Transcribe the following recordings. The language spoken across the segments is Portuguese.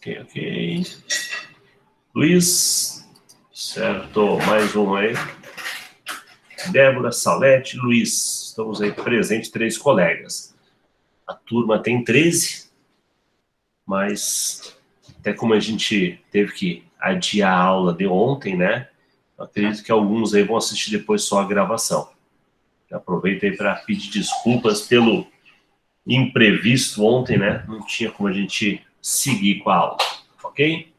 Ok. Luiz, certo, mais um aí. Débora, Salete, Luiz, estamos aí presentes, 3 colegas. A turma tem 13, mas até como a gente teve que adiar a aula de ontem, né? Eu acredito que alguns aí vão assistir depois só a gravação. Aproveito aí para pedir desculpas pelo imprevisto ontem, né? Não tinha como a gente seguir com a aula, ok?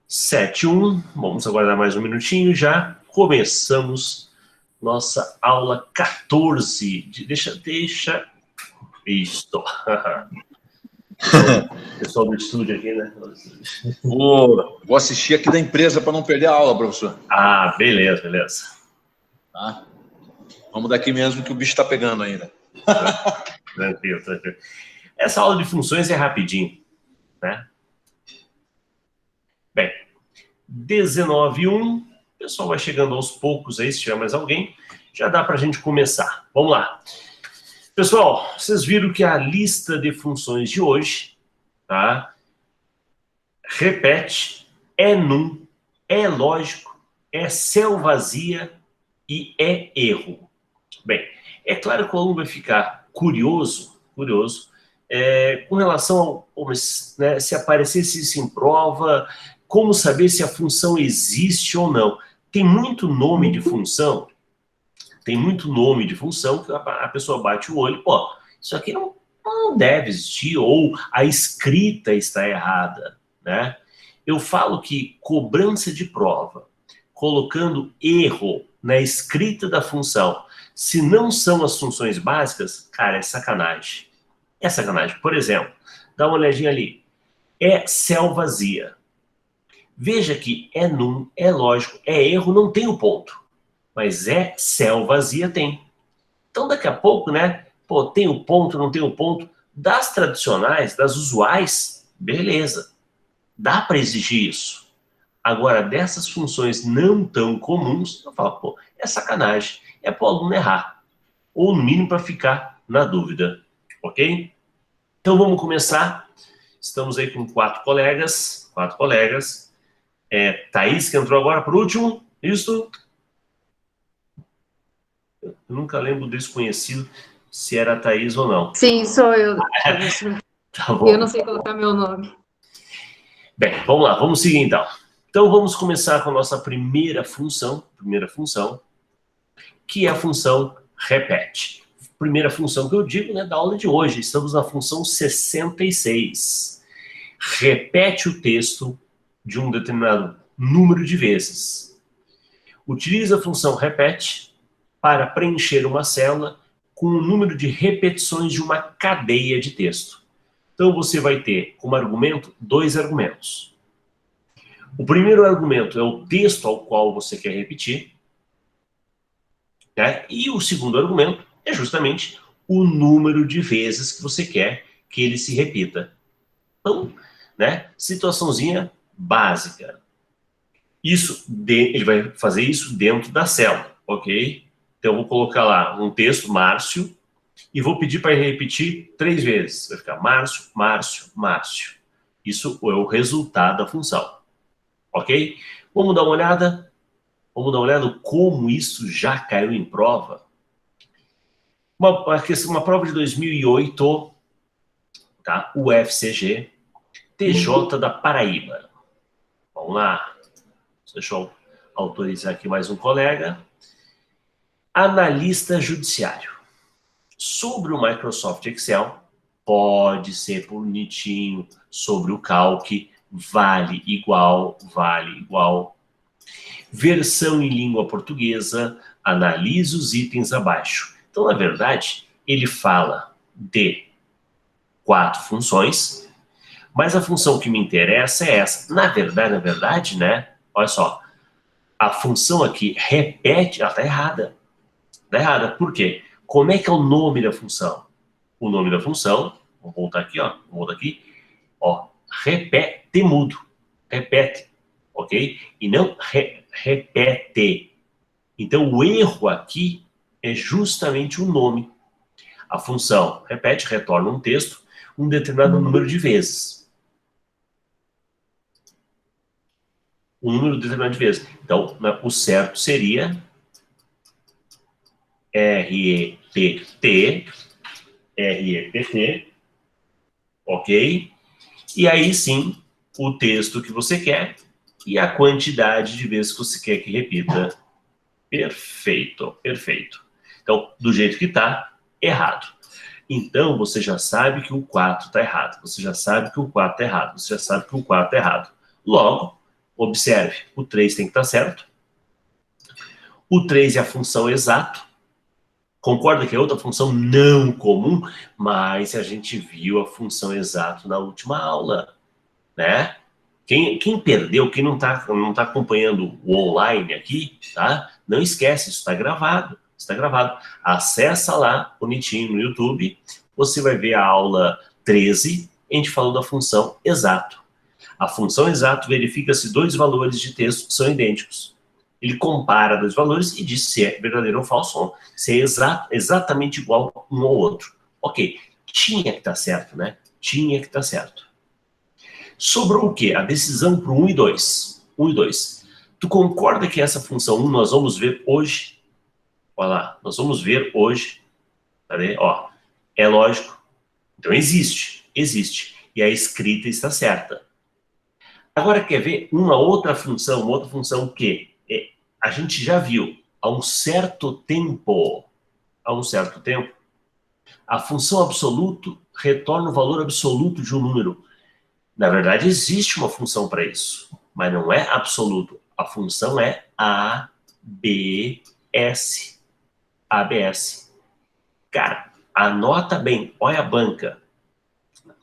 Sete um, vamos aguardar mais um minutinho, já começamos nossa aula 14. Deixa, isto. Pessoal do estúdio aqui, né? Vou assistir aqui da empresa para não perder a aula, professor. Ah, beleza, beleza. Tá? Vamos daqui mesmo que o bicho está pegando ainda. Tranquilo, tranquilo. Essa aula de funções é rapidinho, né? Bem, 19:01, o pessoal vai chegando aos poucos aí, se tiver mais alguém, já dá para a gente começar. Vamos lá. Pessoal, vocês viram que a lista de funções de hoje, tá? Repete, é num, é lógico, é céu vazia e é erro. Bem, é claro que o aluno vai ficar curioso, com relação ao, né, se aparecesse isso em prova, como saber se a função existe ou não. Tem muito nome de função, que a pessoa bate o olho, pô, isso aqui não deve existir, ou a escrita está errada, né? Eu falo que cobrança de prova, colocando erro na escrita da função, se não são as funções básicas, cara, é sacanagem. É sacanagem. Por exemplo, dá uma olhadinha ali. É céu vazia. Veja que é num, é lógico, é erro, não tem o ponto. Mas é céu vazia, tem. Então, daqui a pouco, né? Pô, tem o ponto, não tem o ponto. Das tradicionais, das usuais, beleza. Dá para exigir isso. Agora, dessas funções não tão comuns, eu falo, pô, é sacanagem. É para o aluno errar. Ou, no mínimo, para ficar na dúvida. Ok? Então, vamos começar. Estamos aí com 4 colegas. Thaís, que entrou agora por último. Isso? Eu nunca lembro do desconhecido se era a Thaís ou não. Sim, sou eu, professor. Tá bom. Eu não sei colocar meu nome. Bem, vamos lá, vamos seguir então. Então vamos começar com a nossa primeira função, que é a função repete. Primeira função que eu digo, né, da aula de hoje. Estamos na função 66. Repete o texto de um determinado número de vezes. Utiliza a função repete para preencher uma célula com o número de repetições de uma cadeia de texto. Então você vai ter como argumento 2 argumentos. O primeiro argumento é o texto ao qual você quer repetir, né? E o segundo argumento é justamente o número de vezes que você quer que ele se repita. Então, né, situaçãozinha básica. Ele vai fazer isso dentro da célula, ok? Então, eu vou colocar lá um texto, Márcio, e vou pedir para ele repetir 3 vezes. Vai ficar Márcio, Márcio, Márcio. Isso é o resultado da função, ok? Vamos dar uma olhada? Vamos dar uma olhada como isso já caiu em prova? Uma prova de 2008, tá? UFCG, TJ da Paraíba. Vamos lá. Deixa eu autorizar aqui mais um colega. Analista judiciário. Sobre o Microsoft Excel, pode ser bonitinho. Sobre o Calc, vale igual. Versão em língua portuguesa, analise os itens abaixo. Então, na verdade, ele fala de 4 funções, mas a função que me interessa é essa. Na verdade, né? Olha só, a função aqui repete, ela está errada. Está errada. Por quê? Como é que é o nome da função? O nome da função, vou voltar aqui, ó, repete mudo. Repete, ok? E não repete. Então, o erro aqui é justamente o nome. A função, repete, retorna um texto um determinado número de vezes. Um número determinado de vezes. Então, o certo seria REPT, ok? E aí sim, o texto que você quer e a quantidade de vezes que você quer que repita. Perfeito, perfeito. Então, do jeito que está, errado. Então, você já sabe que o 4 está errado. Você já sabe que o 4 está errado. Você já sabe que o 4 está errado. Logo, observe, o 3 tem que estar certo. O 3 é a função exato. Concorda que é outra função não comum, mas a gente viu a função exato na última aula, né? Quem perdeu, quem não tá acompanhando o online aqui, tá? Não esquece, isso está gravado. Está gravado. Acessa lá, bonitinho, no YouTube. Você vai ver a aula 13. A gente falou da função exato. A função exato verifica se dois valores de texto são idênticos. Ele compara dois valores e diz se é verdadeiro ou falso, se é exatamente igual um ao outro. Ok, tinha que estar certo, né? Tinha que estar certo. Sobrou o quê? A decisão para o 1 e 2. 1 e 2. Tu concorda que essa função 1 nós vamos ver hoje? Olha lá, nós vamos ver hoje. Cadê? Ó, é lógico. Então existe. E a escrita está certa. Agora quer ver uma outra função que a gente já viu há um certo tempo. A função absoluto retorna o valor absoluto de um número. Na verdade, existe uma função para isso, mas não é absoluto. A função é ABS. ABS. Cara, anota bem, olha a banca.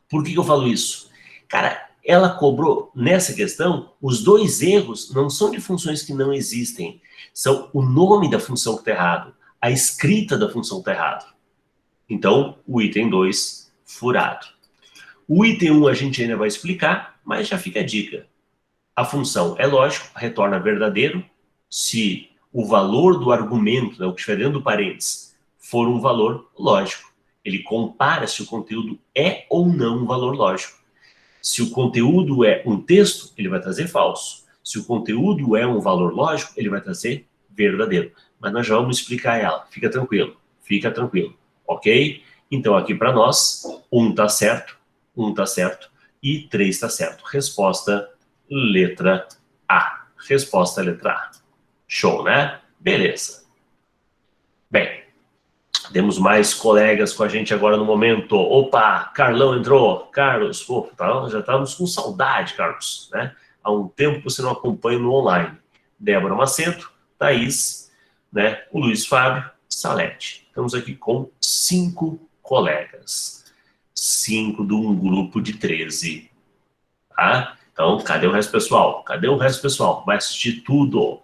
Por que eu falo isso? Cara, ela cobrou, nessa questão, os dois erros não são de funções que não existem, são o nome da função que está errado, a escrita da função que está errado. Então, o item 2, furado. O item 1 a gente ainda vai explicar, mas já fica a dica. A função é lógico, retorna verdadeiro, se o valor do argumento, né, o que estiver dentro do parênteses, for um valor lógico. Ele compara se o conteúdo é ou não um valor lógico. Se o conteúdo é um texto, ele vai trazer falso. Se o conteúdo é um valor lógico, ele vai trazer verdadeiro. Mas nós já vamos explicar ela. Fica tranquilo, ok? Então aqui para nós, 1 está certo, e 3 está certo. Resposta, letra A. Resposta, letra A. Show, né? Beleza. Bem, temos mais colegas com a gente agora no momento. Opa, Carlão entrou. Carlos, pô, já estávamos com saudade, Carlos, né? Há um tempo que você não acompanha no online. Débora Macedo, Thaís, né? O Luiz Fábio, Salete. Estamos aqui com 5 colegas. 5 de um grupo de 13. Tá? Então, cadê o resto pessoal? Vai assistir tudo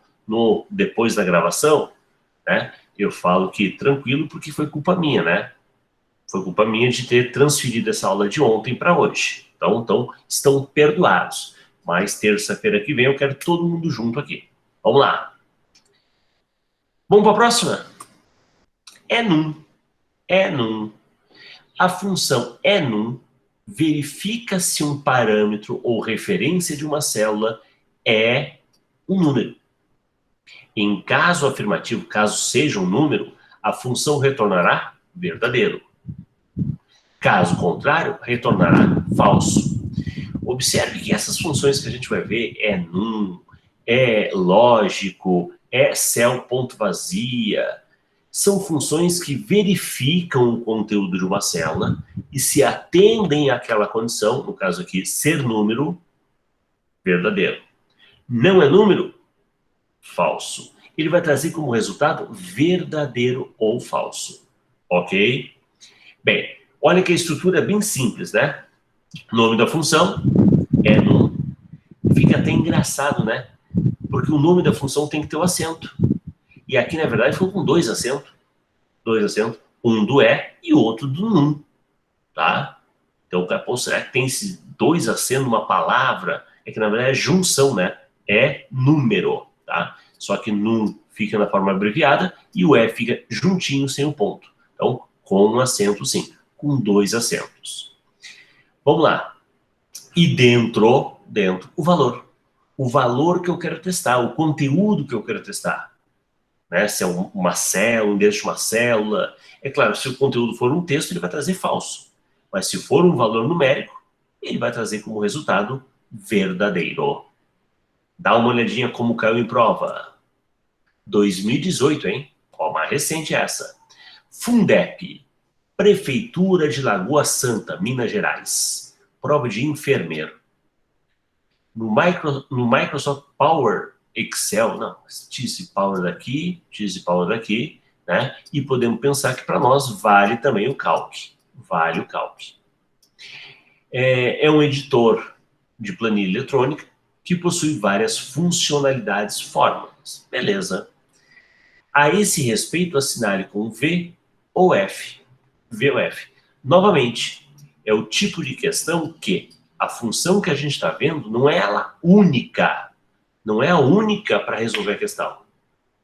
depois da gravação, né? Eu falo que tranquilo porque foi culpa minha, né? Foi culpa minha de ter transferido essa aula de ontem para hoje. Então, estão perdoados. Mas terça-feira que vem eu quero todo mundo junto aqui. Vamos lá. Vamos para a próxima? Enum. A função enum verifica se um parâmetro ou referência de uma célula é um número. Em caso afirmativo, caso seja um número, a função retornará verdadeiro. Caso contrário, retornará falso. Observe que essas funções que a gente vai ver é num, é lógico, é cell ponto vazia, são funções que verificam o conteúdo de uma célula e se atendem àquela condição, no caso aqui, ser número, verdadeiro. Não é número? Falso. Ele vai trazer como resultado verdadeiro ou falso. Ok? Bem, olha que a estrutura é bem simples, né? Nome da função é num. Fica até engraçado, né? Porque o nome da função tem que ter o acento. E aqui, na verdade, foi com 2 acentos. 2 acentos. Um do é e o outro do num. Tá? Então, pô, será que tem esses 2 acentos numa palavra? É que, na verdade, é junção, né? É número, tá? Só que num fica na forma abreviada e o é fica juntinho, sem o ponto. Então, Com um acento, sim. Com 2 acentos. Vamos lá. E dentro, o valor. O valor que eu quero testar, o conteúdo que eu quero testar. Né? Se é uma célula, um endereço de uma célula. É claro, se o conteúdo for um texto, ele vai trazer falso. Mas se for um valor numérico, ele vai trazer como resultado verdadeiro. Dá uma olhadinha como caiu em prova. 2018, hein? Ó, mais recente essa. Fundep, Prefeitura de Lagoa Santa, Minas Gerais. Prova de enfermeiro. No Microsoft Power Excel, não, Tice Power daqui, né? E podemos pensar que para nós vale também o Calc. Vale o Calc. É um editor de planilha eletrônica que possui várias funcionalidades fórmulas. Beleza. A esse respeito, assinale com V ou F. V ou F. Novamente, é o tipo de questão que a função que a gente está vendo não é ela única. Não é a única para resolver a questão.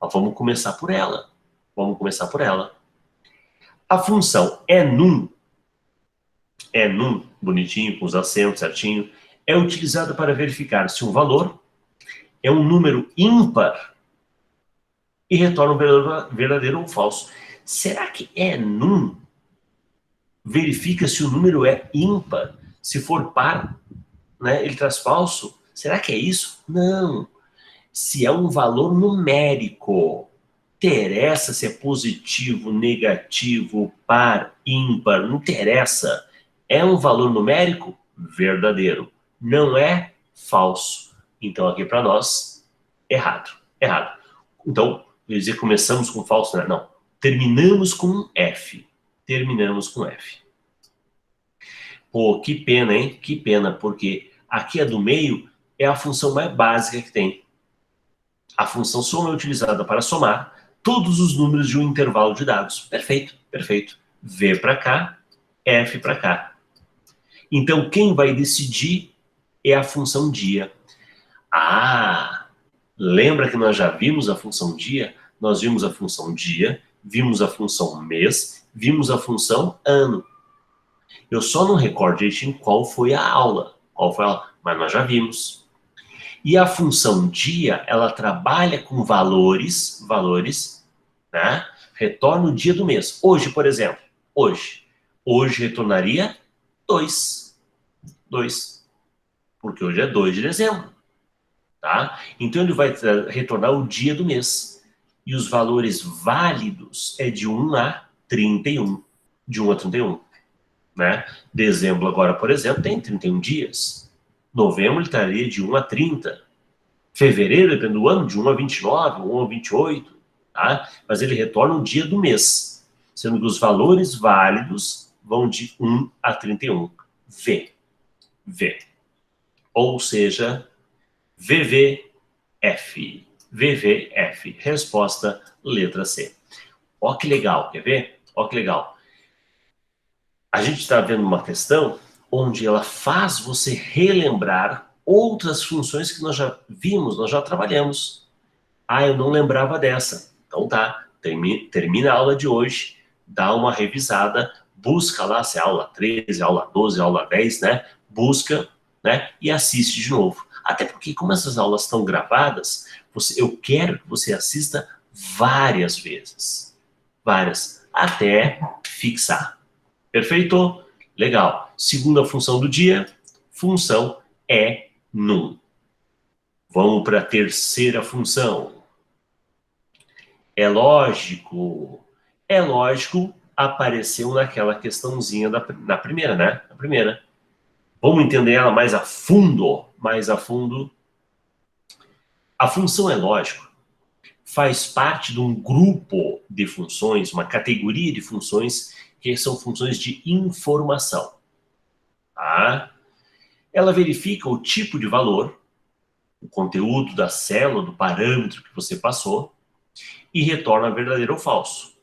Mas vamos começar por ela. Vamos começar por ela. A função enum, bonitinho, com os acentos certinho, é utilizada para verificar se um valor é um número ímpar e retorna um verdadeiro ou falso. Será que enum verifica se o número é ímpar? Se for par, né, ele traz falso? Será que é isso? Não. Se é um valor numérico, interessa se é positivo, negativo, par, ímpar, não interessa. É um valor numérico? Verdadeiro. Não é falso. Então, aqui para nós, errado. Errado. Então, quer dizer, começamos com falso, né? Não. Terminamos com F. Terminamos com F. Pô, que pena, hein? Que pena, porque aqui a do meio é a função mais básica que tem. A função soma é utilizada para somar todos os números de um intervalo de dados. Perfeito, perfeito. V para cá, F para cá. Então, quem vai decidir é a função dia. Ah, lembra que nós já vimos a função dia? Nós vimos a função dia, vimos a função mês, vimos a função ano. Eu só não recordo direitinho qual foi a aula. Mas nós já vimos. E a função dia, ela trabalha com valores, né? Retorna o dia do mês. Hoje, por exemplo, hoje retornaria 2. Porque hoje é 2 de dezembro. Tá? Então ele vai retornar o dia do mês. E os valores válidos é de 1 a 31. De 1 a 31. Né? Dezembro agora, por exemplo, tem 31 dias. Novembro ele estaria de 1 a 30. Fevereiro, dependendo do ano, de 1 a 29, 1 a 28. Tá? Mas ele retorna o dia do mês. Sendo que os valores válidos vão de 1 a 31. V. Ou seja, VVF. VVF. Resposta, letra C. Ó que legal, quer ver? Ó que legal. A gente está vendo uma questão onde ela faz você relembrar outras funções que nós já vimos, nós já trabalhamos. Ah, eu não lembrava dessa. Então tá, termina a aula de hoje, dá uma revisada, busca lá se é aula 13, aula 12, aula 10, né? Busca, né? E assiste de novo. Até porque, como essas aulas estão gravadas, eu quero que você assista várias vezes. Várias. Até fixar. Perfeito? Legal. Segunda função do dia, função enum. Vamos para a terceira função. É lógico, apareceu naquela questãozinha na primeira, né? Na primeira. Vamos entender ela mais a fundo. A função é lógico faz parte de um grupo de funções, uma categoria de funções que são funções de informação. Tá? Ela verifica o tipo de valor, o conteúdo da célula, do parâmetro que você passou, e retorna verdadeiro ou falso.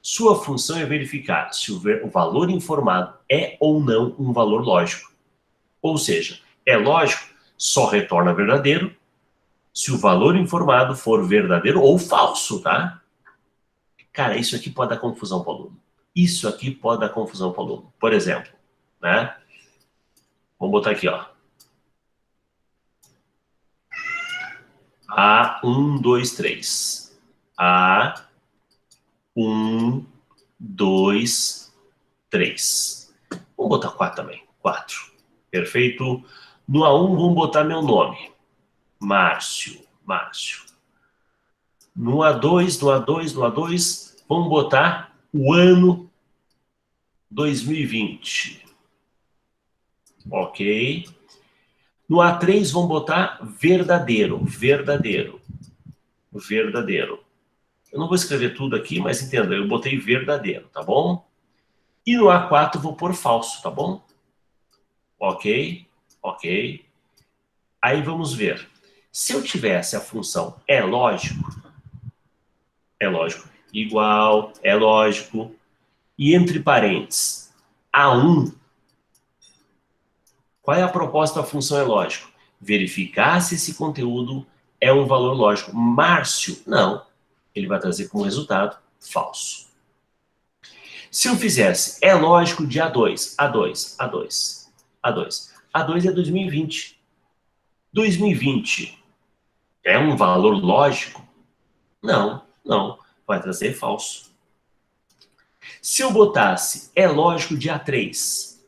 Sua função é verificar se o valor informado é ou não um valor lógico. Ou seja, é lógico, só retorna verdadeiro se o valor informado for verdadeiro ou falso, tá? Cara, isso aqui pode dar confusão para o aluno. Isso aqui pode dar confusão para o aluno. Por exemplo, né? Vamos botar aqui, ó. A1, 2, 3. A1, 2, 3. Vamos botar 4 também. 4. Perfeito. No A1, vamos botar meu nome. Márcio. No A2, vamos botar o ano 2020. Ok. No A3, vamos botar verdadeiro. Eu não vou escrever tudo aqui, mas entenda, eu botei verdadeiro, tá bom? E no A4, vou pôr falso, tá bom? Ok. Aí vamos ver. Se eu tivesse a função é lógico, igual, é lógico, e entre parênteses, A1, qual é a proposta da função é lógico? Verificar se esse conteúdo é um valor lógico. Márcio, não. Ele vai trazer como resultado falso. Se eu fizesse é lógico de A2 é 2020. 2020 é um valor lógico? Não. Vai trazer falso. Se eu botasse é lógico de A3,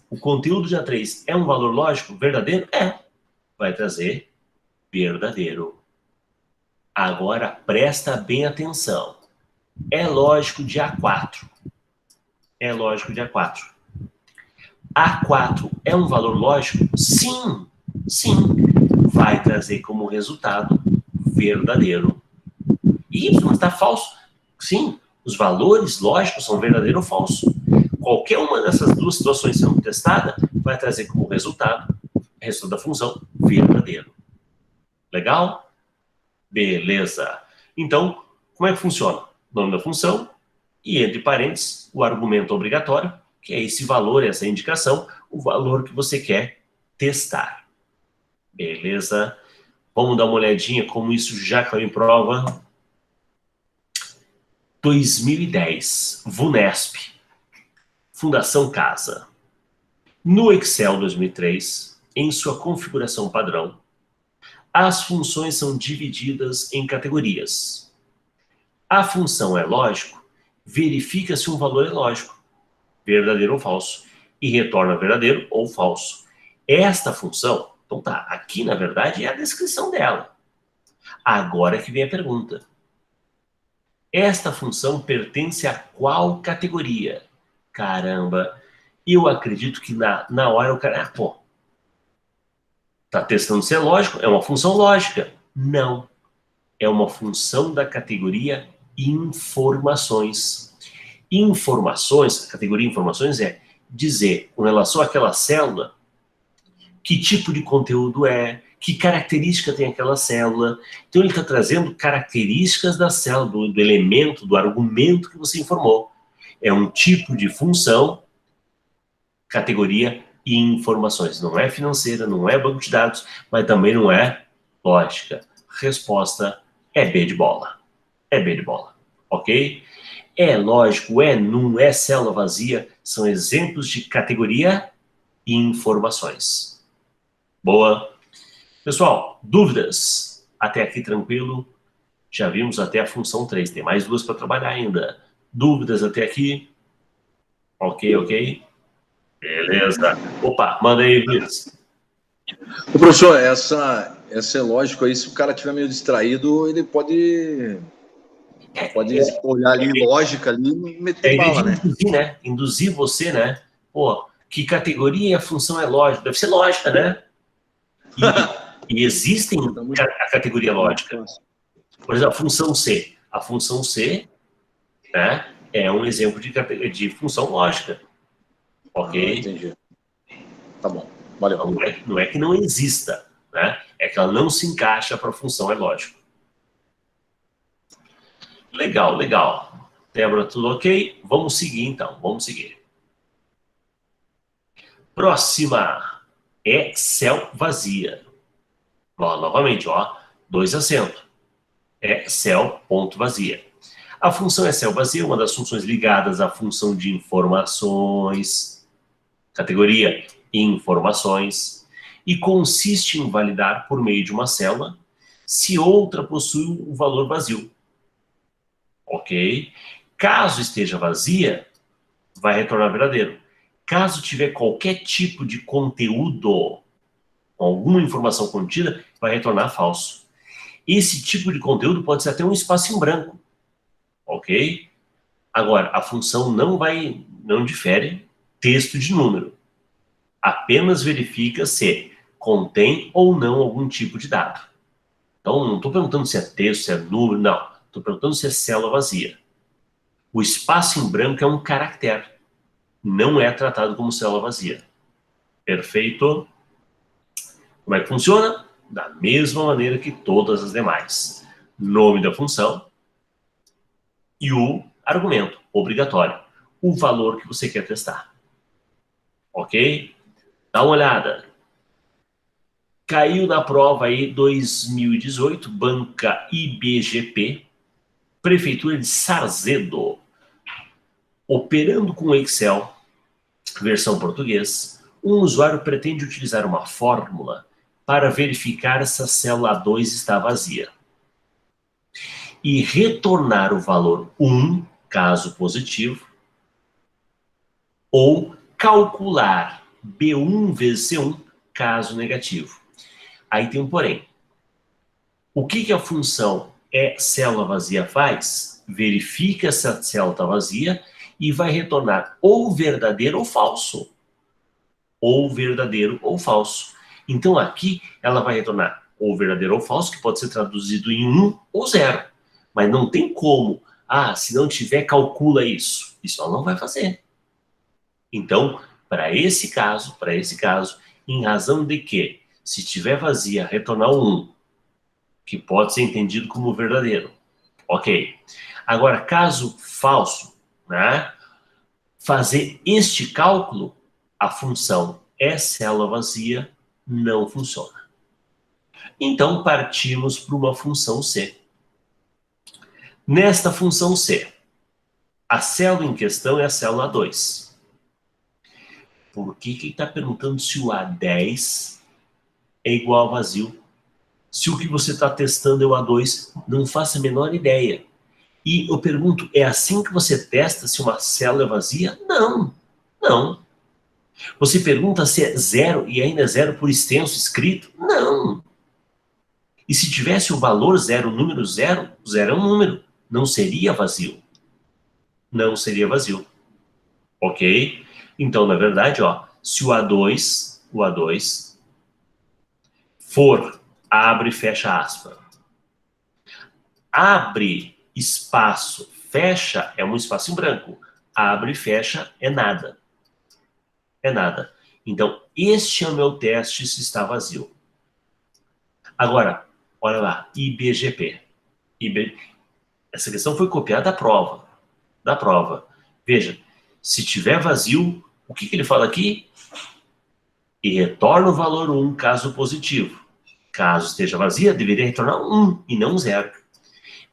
o conteúdo de A3 é um valor lógico? Verdadeiro? É. Vai trazer verdadeiro. Agora presta bem atenção. É lógico de A4. A4 é um valor lógico? Sim. Vai trazer como resultado verdadeiro. E Y está falso? Sim. Os valores lógicos são verdadeiro ou falso. Qualquer uma dessas duas situações sendo testada vai trazer como resultado da função verdadeiro. Legal? Beleza. Então, como é que funciona? Nome da função e, entre parênteses, o argumento obrigatório, que é esse valor, essa indicação, o valor que você quer testar. Beleza? Vamos dar uma olhadinha como isso já caiu em prova. 2010, VUNESP, Fundação Casa. No Excel 2003, em sua configuração padrão, as funções são divididas em categorias. A função é lógico, verifica se um valor é lógico, verdadeiro ou falso, e retorna verdadeiro ou falso. Esta função, então tá, aqui na verdade é a descrição dela. Agora que vem a pergunta. Esta função pertence a qual categoria? Caramba, eu acredito que na hora o cara... tá testando se é lógico, é uma função lógica. Não, é uma função da categoria informações. Informações, a categoria informações é dizer, com relação àquela célula, que tipo de conteúdo é, que característica tem aquela célula. Então ele está trazendo características da célula, do elemento, do argumento que você informou. É um tipo de função, categoria informações. Não é financeira, não é banco de dados, mas também não é lógica. Resposta é B de bola. Ok? É lógico, não é célula vazia, são exemplos de categoria informações. Boa. Pessoal, dúvidas? Até aqui tranquilo? Já vimos até a função 3, tem mais duas para trabalhar ainda. Dúvidas até aqui? Ok. Beleza. Opa, manda aí, Vinícius. Ô, professor, essa é lógico aí, se o cara estiver meio distraído, ele pode olhar ali lógica ali e meter bala, né? Induzir você, né? Pô, que categoria a função é lógica? Deve ser lógica, né? E existem a categoria lógica. Por exemplo, a função C. A função C, né, é um exemplo de função lógica. Ok? Entendi. Tá bom, valeu. Não é que não exista, né? É que ela não se encaixa para a função é lógico. Legal. Débora, tudo ok? Vamos seguir, então. Próxima é céu vazia. Novamente, 2 acentos. É céu, ponto vazia. A função SL vazia é uma das funções ligadas à função de informações, categoria informações, e consiste em validar por meio de uma célula se outra possui um valor vazio. Ok? Caso esteja vazia, vai retornar verdadeiro. Caso tiver qualquer tipo de conteúdo, alguma informação contida, vai retornar falso. Esse tipo de conteúdo pode ser até um espaço em branco. Ok? Agora, a função não difere texto de número. Apenas verifica se contém ou não algum tipo de dado. Então, não estou perguntando se é texto, se é número, não. Estou perguntando se é célula vazia. O espaço em branco é um caractere. Não é tratado como célula vazia. Perfeito? Como é que funciona? Da mesma maneira que todas as demais. Nome da função e o argumento obrigatório. O valor que você quer testar. Ok? Dá uma olhada. Caiu na prova aí 2018, banca IBGP, Prefeitura de Sarzedo. Operando com Excel, versão português, um usuário pretende utilizar uma fórmula para verificar se a célula 2 está vazia e retornar o valor 1, caso positivo, ou calcular B1 vezes C1, caso negativo. Aí tem um porém. O que a função célula vazia faz? Verifica se a célula está vazia e vai retornar ou verdadeiro ou falso. Ou verdadeiro ou falso. Então aqui ela vai retornar ou verdadeiro ou falso, que pode ser traduzido em 1 ou 0. Mas não tem como. Se não tiver, calcula isso. Isso ela não vai fazer. Então, para esse caso, em razão de que, se estiver vazia, retornar 1, que pode ser entendido como verdadeiro. Ok. Agora, caso falso, né? Fazer este cálculo, a função célula vazia não funciona. Então, partimos para uma função C. Nesta função C, a célula em questão é a célula 2. Por que ele está perguntando se o A10 é igual a vazio? Se o que você está testando é o A2, não faço a menor ideia. E eu pergunto, é assim que você testa se uma célula é vazia? Não, não. Você pergunta se é 0 e ainda é 0 por extenso escrito? Não. E se tivesse o valor 0, o número 0, 0 é um número, não seria vazio. Não seria vazio. Ok? Então, na verdade, se o A2 for, abre e fecha aspas. Abre espaço, fecha é um espaço em branco. Abre e fecha é nada. É nada. Então, este é o meu teste se está vazio. Agora, olha lá, IBGP. Essa questão foi copiada da prova. Veja, se tiver vazio, o que ele fala aqui? E retorna o valor 1, caso positivo. Caso esteja vazia, deveria retornar 1 e não 0.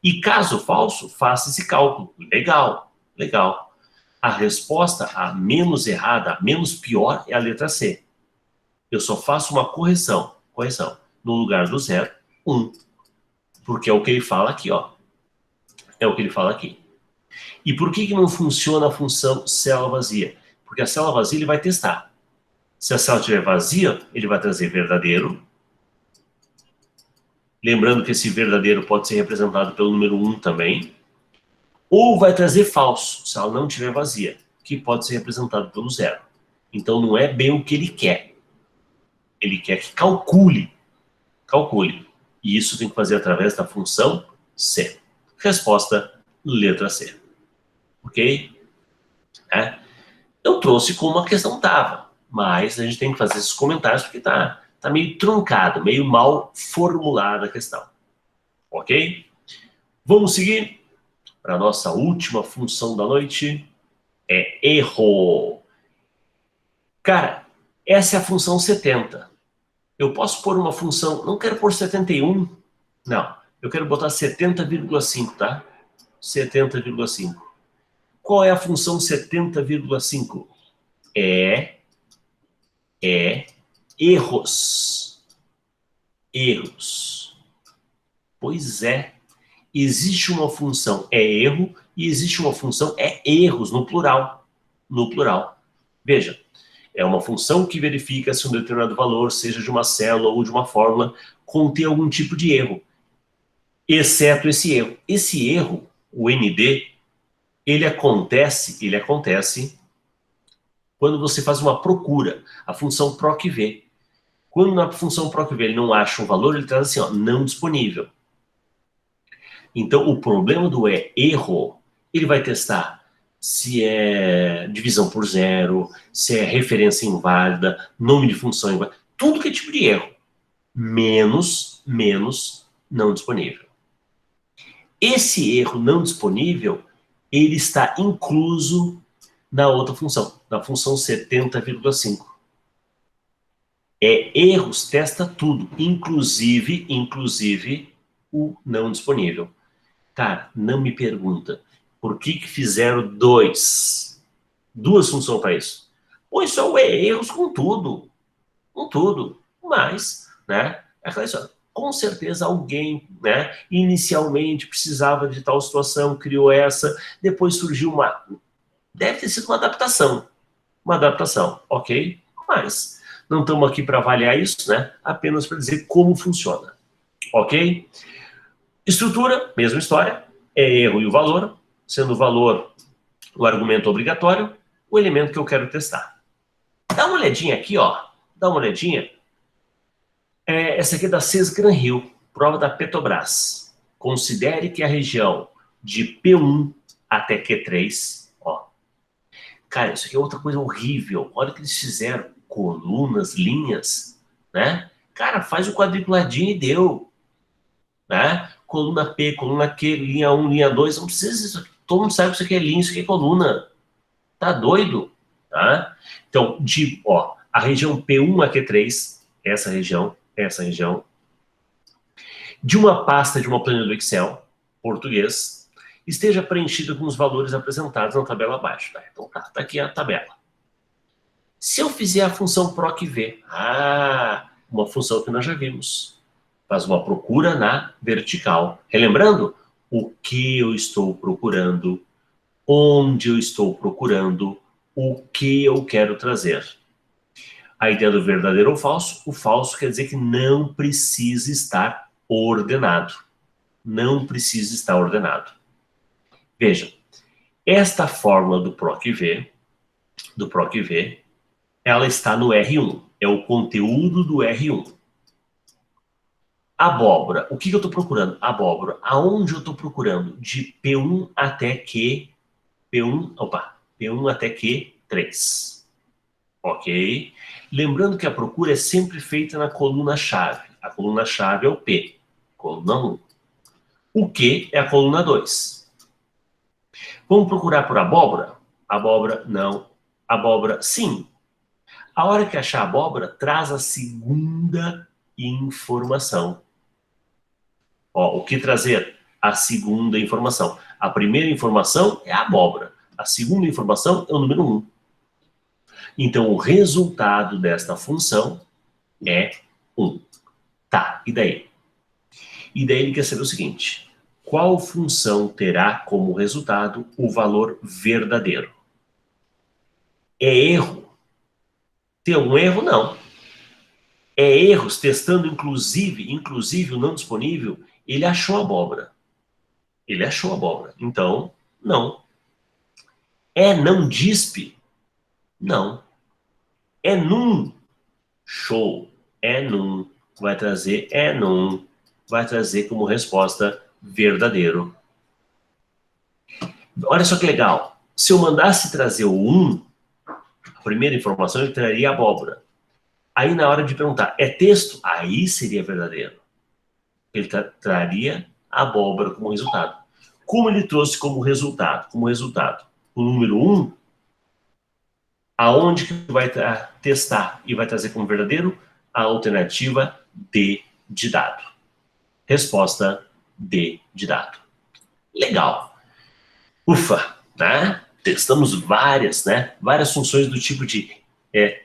E caso falso, faça esse cálculo. Legal, legal. A resposta, a menos errada, a menos pior, é a letra C. Eu só faço uma correção. No lugar do 0, 1. Porque é o que ele fala aqui, É o que ele fala aqui. E por que não funciona a função célula vazia? Porque a célula vazia ele vai testar. Se a célula estiver vazia, ele vai trazer verdadeiro. Lembrando que esse verdadeiro pode ser representado pelo número 1 também. Ou vai trazer falso, se ela não estiver vazia, que pode ser representado pelo 0. Então não é bem o que ele quer. Ele quer que calcule. Calcule. E isso tem que fazer através da função C. Resposta, letra C. Ok? Eu trouxe como a questão estava, mas a gente tem que fazer esses comentários porque tá meio truncado, meio mal formulada a questão. Ok? Vamos seguir para a nossa última função da noite. É erro. Cara, essa é a função 70. Eu posso pôr uma função, não quero pôr 71, não. Eu quero botar 70,5, tá? 70,5. Qual é a função 70,5? É erros. Erros. Pois é. Existe uma função erro e existe uma função erros, no plural. No plural. Veja, é uma função que verifica se um determinado valor, seja de uma célula ou de uma fórmula, contém algum tipo de erro, exceto esse erro. Esse erro, o ND, ele acontece quando você faz uma procura, a função PROC-V. Quando na função PROC-V ele não acha um valor, ele traz assim, ó, não disponível. Então, o problema do erro, ele vai testar se é divisão por zero, se é referência inválida, nome de função inválida, tudo que é tipo de erro, menos não disponível. Esse erro não disponível, ele está incluso na outra função, na função 70,5. Erros testa tudo, inclusive o não disponível. Cara, não me pergunta por que fizeram duas funções para isso. Pois são erros com tudo, mas, né, é aquela história. Com certeza alguém, né, inicialmente precisava de tal situação, criou essa, depois surgiu deve ter sido uma adaptação, ok? Mas não estamos aqui para avaliar isso, né, apenas para dizer como funciona, ok? Estrutura, mesma história, erro e o valor, sendo o valor o argumento obrigatório, o elemento que eu quero testar. Dá uma olhadinha aqui, ó, essa aqui é da Cesgran-Hill, prova da Petrobras. Considere que a região de P1 até Q3, ó. Cara, isso aqui é outra coisa horrível. Olha o que eles fizeram. Colunas, linhas, né? Cara, faz o quadriculadinho e deu. Né? Coluna P, coluna Q, linha 1, linha 2, não precisa disso. Todo mundo sabe que isso aqui é linha, isso aqui é coluna. Tá doido? Tá? Então, a região P1 a Q3, essa região, de uma pasta de uma planilha do Excel, português, esteja preenchida com os valores apresentados na tabela abaixo. Tá? Então tá aqui a tabela. Se eu fizer a função PROC-V, uma função que nós já vimos, faz uma procura na vertical. Relembrando, o que eu estou procurando, onde eu estou procurando, o que eu quero trazer. A ideia do verdadeiro ou falso, o falso quer dizer que não precisa estar ordenado. Não precisa estar ordenado. Veja, esta fórmula do PROC-V, ela está no R1, é o conteúdo do R1. Abóbora, o que eu estou procurando? Abóbora, aonde eu estou procurando? De P1 até P1 até Q3. Ok? Lembrando que a procura é sempre feita na coluna-chave. A coluna-chave é o P, coluna 1. O Q é a coluna 2. Vamos procurar por abóbora? Abóbora, não. Abóbora, sim. A hora que achar abóbora, traz a segunda informação. Ó, o que trazer? A segunda informação. A primeira informação é a abóbora. A segunda informação é o número 1. Então, o resultado desta função é 1. Tá, e daí? E daí ele quer saber o seguinte: qual função terá como resultado o valor verdadeiro? É erro? Tem algum erro? Não. É erros, testando inclusive o não disponível, ele achou abóbora. Então, não. É não dispe? Não. É num? Show. É num. Vai trazer num. Vai trazer como resposta verdadeiro. Olha só que legal. Se eu mandasse trazer o a primeira informação, ele traria abóbora. Aí na hora de perguntar, é texto? Aí seria verdadeiro. Ele traria abóbora como resultado. Como ele trouxe como resultado? O número 1, aonde que vai testar e vai trazer como verdadeiro? A alternativa D de dado. Resposta D de dado. Legal. Ufa, né? Testamos várias, né? Várias funções do tipo de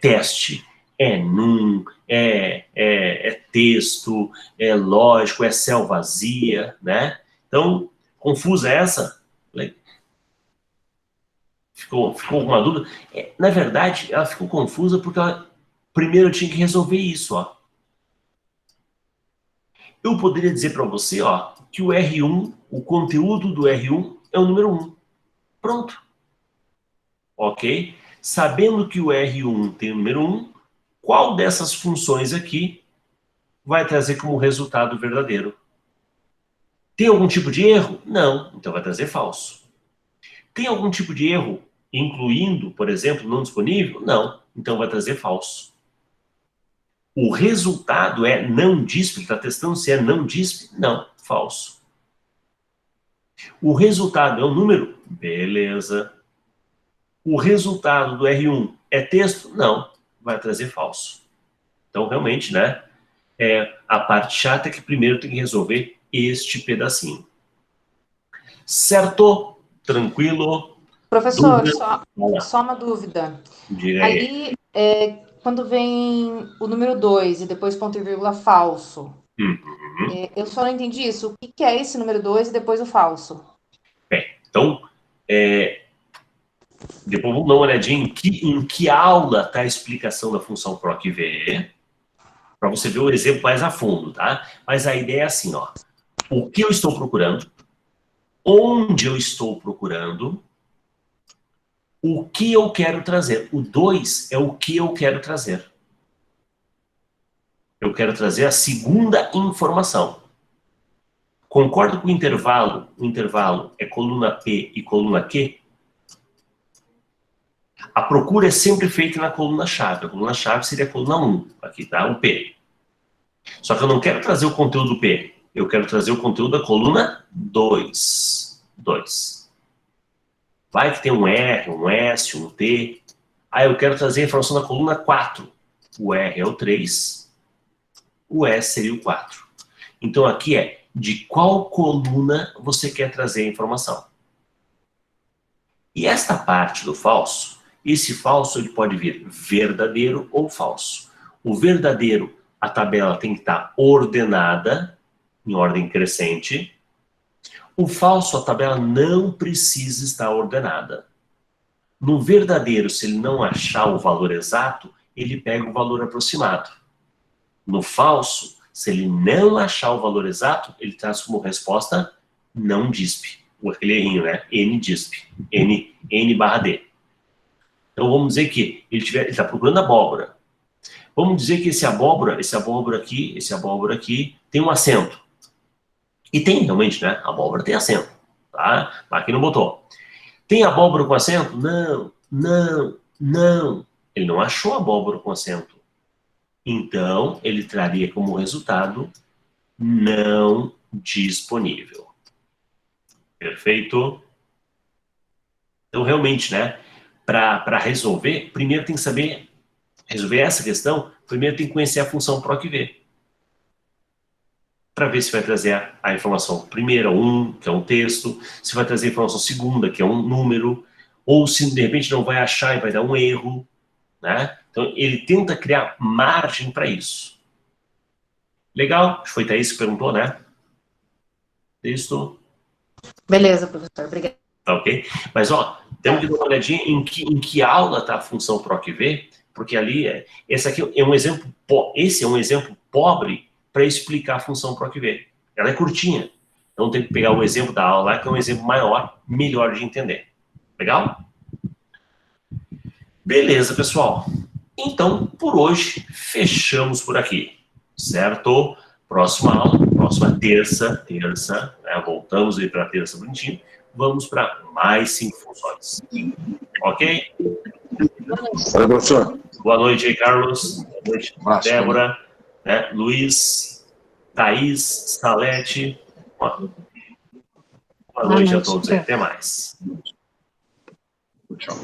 teste, num, texto, é lógico, é céu vazia, né? Então, confusa essa? Ficou alguma dúvida? Na verdade, ela ficou confusa porque primeiro eu tinha que resolver isso, ó. Eu poderia dizer para você, ó, que o R1, o conteúdo do R1 é o número 1. Pronto. Ok? Sabendo que o R1 tem o número 1, qual dessas funções aqui vai trazer como resultado verdadeiro? Tem algum tipo de erro? Não, então vai trazer falso. Tem algum tipo de erro, incluindo, por exemplo, não disponível? Não, então vai trazer falso. O resultado é não disp, ele está testando se é não disp? Não, falso. O resultado é um número? Beleza. O resultado do R1 é texto? Não, vai trazer falso. Então, realmente, né, a parte chata é que primeiro tem que resolver este pedacinho. Certo? Tranquilo? Professor, Dúvida? só uma dúvida. Diga aí. Aí, quando vem o número 2 e depois ponto e vírgula falso, Uhum. eu só não entendi isso. O que que é esse número 2 e depois o falso? Bem, então, depois vamos dar uma olhadinha em que aula está a explicação da função PROC-V, para você ver o exemplo mais a fundo, tá? Mas a ideia é assim, ó. O que eu estou procurando, onde eu estou procurando, o que eu quero trazer. O 2 é o que eu quero trazer. Eu quero trazer a segunda informação. Concordo com o intervalo? O intervalo é coluna P e coluna Q? A procura é sempre feita na coluna-chave. A coluna-chave seria a coluna 1, aqui tá, o P. Só que eu não quero trazer o conteúdo do P. Eu quero trazer o conteúdo da coluna 2. 2. Vai que tem um R, um S, um T. Aí eu quero trazer a informação da coluna 4. O R é o 3, o S seria o 4. Então aqui é de qual coluna você quer trazer a informação. E esta parte do falso, esse falso ele pode vir verdadeiro ou falso. O verdadeiro, a tabela tem que estar ordenada, em ordem crescente. O falso, a tabela não precisa estar ordenada. No verdadeiro, se ele não achar o valor exato, ele pega o valor aproximado. No falso, se ele não achar o valor exato, ele traz como resposta não disp. Aquele errinho, né? N disp. N barra D. Então vamos dizer que ele está procurando abóbora. Vamos dizer que esse abóbora aqui, tem um acento. E tem realmente, né? A abóbora tem acento. Tá? Mas aqui não botou. Tem abóbora com acento? Não, não, não. Ele não achou abóbora com acento. Então, ele traria como resultado não disponível. Perfeito? Então, realmente, né? Para resolver, primeiro tem que saber resolver essa questão, primeiro tem que conhecer a função PROC-V. Para ver se vai trazer a informação primeira, 1, que é um texto, se vai trazer a informação segunda, que é um número, ou se de repente não vai achar e vai dar um erro, né? Então, ele tenta criar margem para isso. Legal? Foi Thaís que perguntou, né? Isso. Beleza, professor, obrigada. Tá ok? Mas, ó, temos que dar uma olhadinha em que aula está a função PROC-V, porque ali, esse aqui é um exemplo, esse é um exemplo pobre para explicar a função PROC-V. Ela é curtinha. Então tem que pegar o exemplo da aula lá, que é um exemplo maior, melhor de entender. Legal? Beleza, pessoal. Então, por hoje, fechamos por aqui. Certo? Próxima aula, próxima terça, né? Voltamos aí para terça bonitinho. Vamos para mais 5 funções. Ok? Oi, professor. Boa noite aí, Carlos. Boa noite, Débora, né? Luiz, Thaís, Salete. Boa noite a todos aí. Até mais. Tchau.